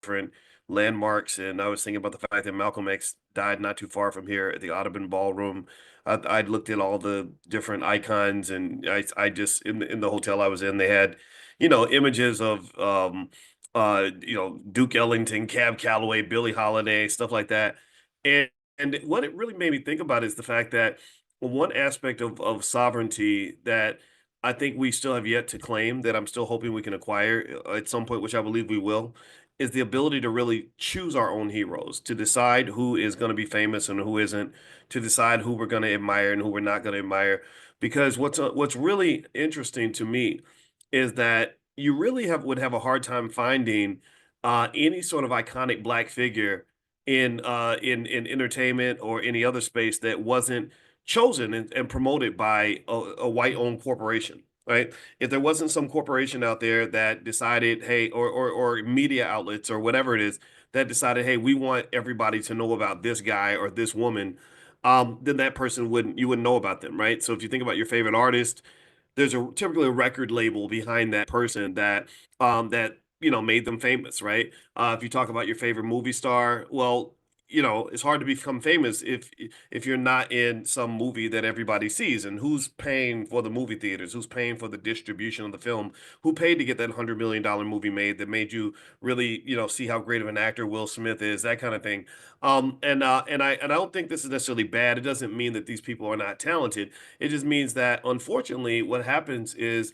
different landmarks. And I was thinking about the fact that Malcolm X died not too far from here at the Audubon Ballroom. I looked at all the different icons, and I just in the hotel I was in, they had, images of Duke Ellington, Cab Calloway, Billie Holiday, stuff like that. And and what it really made me think about is the fact that one aspect of sovereignty that I think we still have yet to claim, that I'm still hoping we can acquire at some point, which I believe we will, is the ability to really choose our own heroes, to decide who is going to be famous and who isn't, to decide who we're going to admire and who we're not going to admire. Because what's really interesting to me is that you really would have a hard time finding any sort of iconic black figure in entertainment or any other space that wasn't chosen and promoted by a white-owned corporation, right? If there wasn't some corporation out there that decided, hey, or media outlets or whatever it is that decided, hey, we want everybody to know about this guy or this woman, then that person you wouldn't know about them, right? So if you think about your favorite artist, there's typically a record label behind that person that made them famous, right? If you talk about your favorite movie star, well, it's hard to become famous if you're not in some movie that everybody sees. And who's paying for the movie theaters? Who's paying for the distribution of the film? Who paid to get that $100 million movie made that made you really, see how great of an actor Will Smith is, that kind of thing. And I don't think this is necessarily bad. It doesn't mean that these people are not talented. It just means that unfortunately, what happens is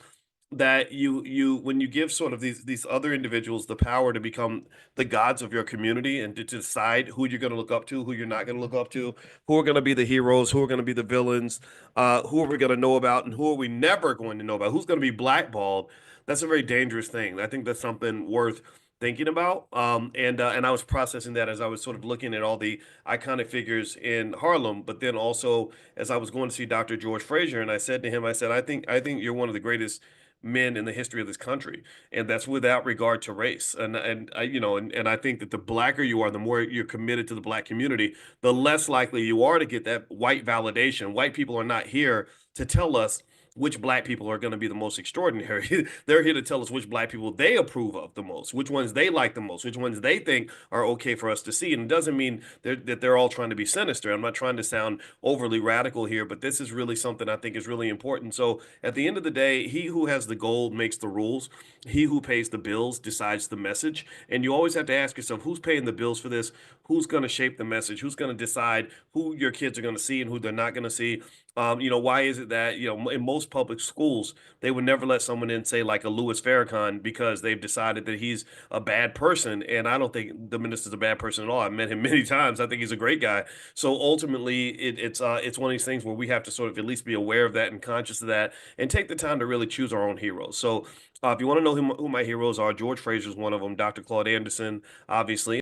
that you when you give sort of these other individuals the power to become the gods of your community and to decide who you're going to look up to, who you're not going to look up to, who are going to be the heroes, who are going to be the villains, who are we going to know about, and who are we never going to know about, who's going to be blackballed. That's a very dangerous thing. I think that's something worth thinking about. And I was processing that as I was sort of looking at all the iconic figures in Harlem, but then also as I was going to see Dr. George Frazier, and I said to him, I said, I think you're one of the greatest men in the history of this country, and that's without regard to race. And I, and I think that the blacker you are, the more you're committed to the black community, the less likely you are to get that white validation. White people are not here to tell us which black people are going to be the most extraordinary. They're here to tell us which black people they approve of the most, which ones they like the most, which ones they think are okay for us to see. And it doesn't mean that they're all trying to be sinister. I'm not trying to sound overly radical here, but this is really something I think is really important. So at the end of the day, he who has the gold makes the rules. He who pays the bills decides the message. And you always have to ask yourself, who's paying the bills for this? Who's going to shape the message? Who's going to decide who your kids are going to see and who they're not going to see? Why is it that, in most public schools, they would never let someone in, say, like a Louis Farrakhan, because they've decided that he's a bad person. And I don't think the minister's a bad person at all. I've met him many times. I think he's a great guy. So ultimately, it's one of these things where we have to sort of at least be aware of that and conscious of that and take the time to really choose our own heroes. So if you want to know who my heroes are, George Fraser is one of them, Dr. Claude Anderson, obviously.